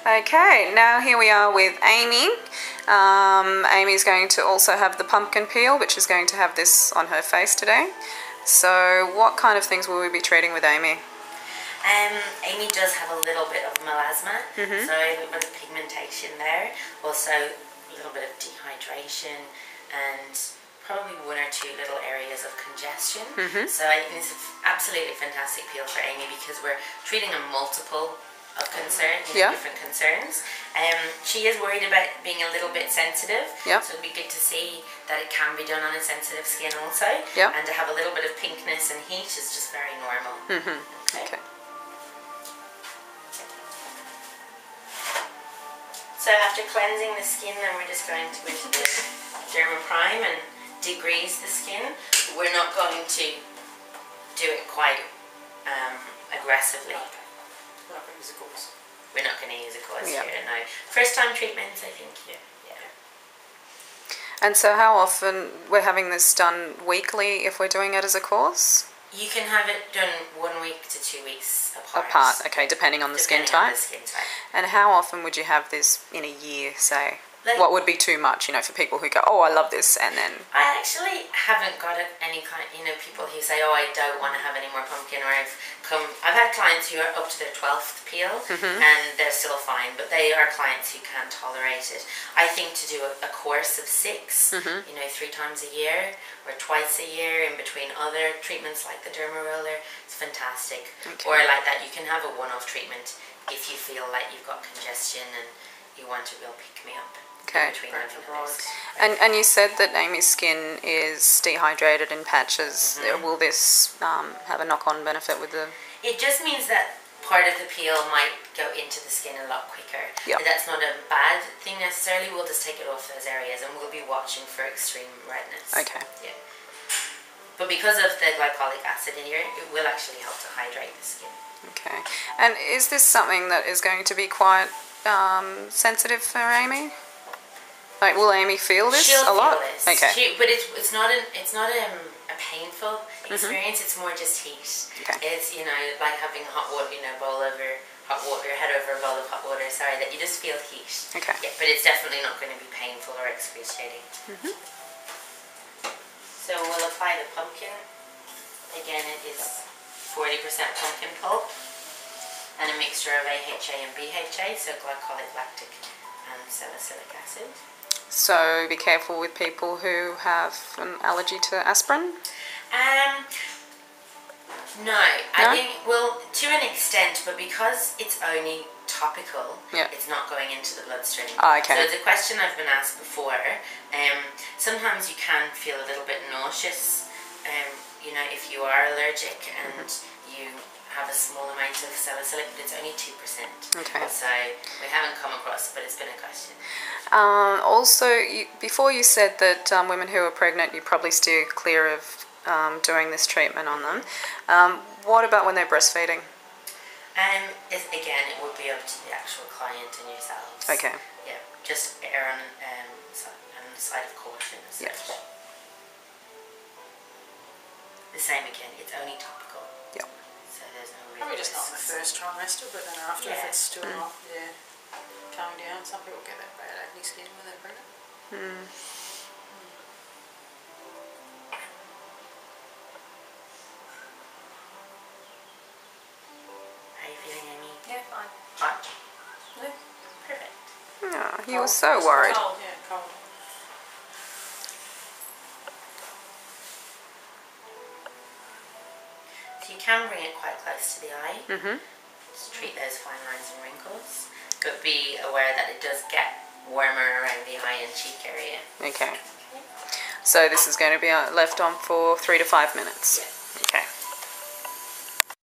Okay, now here we are with Amy. Amy's going to also have the pumpkin peel, which is going to have this on her face today. So what kind of things will we be treating with Amy? Amy does have a little bit of melasma, so a little bit of pigmentation there, also a little bit of dehydration, and probably one or two little areas of congestion. So I think it's an absolutely fantastic peel for Amy because we're treating a multiple of concern, different concerns. She is worried about being a little bit sensitive, so it'd be good to see that it can be done on a sensitive skin also, and to have a little bit of pinkness and heat is just very normal. Okay. So after cleansing the skin, then we're just going to go into the dermaprime and degrease the skin. We're not going to do it quite aggressively. We're not going to use a gauze here, no. First time treatments, I think, And so how often, we're having this done weekly if we're doing it as a course? You can have it done 1 week to 2 weeks apart. Okay, depending on the skin type. And how often would you have this in a year, say? What would be too much, for people who go, oh, I love this, and then... I actually haven't got any kind, people who say, oh, I don't want to have any more pumpkin, or I've had clients who are up to their 12th peel, and they're still fine, but they are clients who can't tolerate it. I think to do a course of 6, 3 times a year, or twice a year, in between other treatments like the derma roller, it's fantastic. Or like that, you can have a one-off treatment if you feel like you've got congestion and you want a real pick-me-up. Okay. And you said that Amy's skin is dehydrated in patches. Will this have a knock-on benefit with the... It just means that part of the peel might go into the skin a lot quicker. That's not a bad thing necessarily. We'll just take it off those areas and we'll be watching for extreme redness. Okay. But because of the glycolic acid in here, it will actually help to hydrate the skin. Okay. And is this something that is going to be quite sensitive for Amy? Like, will Amy feel this a lot? She'll feel this. But it's not a painful experience. It's more just heat. It's like having hot water, bowl over hot water, head over a bowl of hot water. Sorry, that you just feel heat. But it's definitely not going to be painful or excruciating. So we'll apply the pumpkin. Again, it is 40% pumpkin pulp and a mixture of AHA and BHA, so glycolic, lactic, and salicylic acid. So be careful with people who have an allergy to aspirin? No, I think, well, to an extent, but because it's only topical, it's not going into the bloodstream. So it's a question I've been asked before. Sometimes you can feel a little bit nauseous, if you are allergic and you have a small amount of salicylic, but it's only 2%. So we haven't come across, but it's been a question. Also, before you said that women who are pregnant, you probably steer clear of doing this treatment on them. What about when they're breastfeeding? Again, it would be up to the actual client and yourselves. Yeah, just err on the side of caution as such. The same again, it's only topical. So there's no real probably just not in the first trimester, but then after, if it's still not coming down, some people get that bad acne skin when they're pregnant. How are you feeling, Amy? Yeah, fine. Hot? No? Perfect. Oh, you were so worried. Cold, yeah, cold. So you can bring it quite close to the eye. Just treat those fine lines and wrinkles. But be aware that it does get warmer around the eye and cheek area. Okay. So this is going to be left on for 3 to 5 minutes.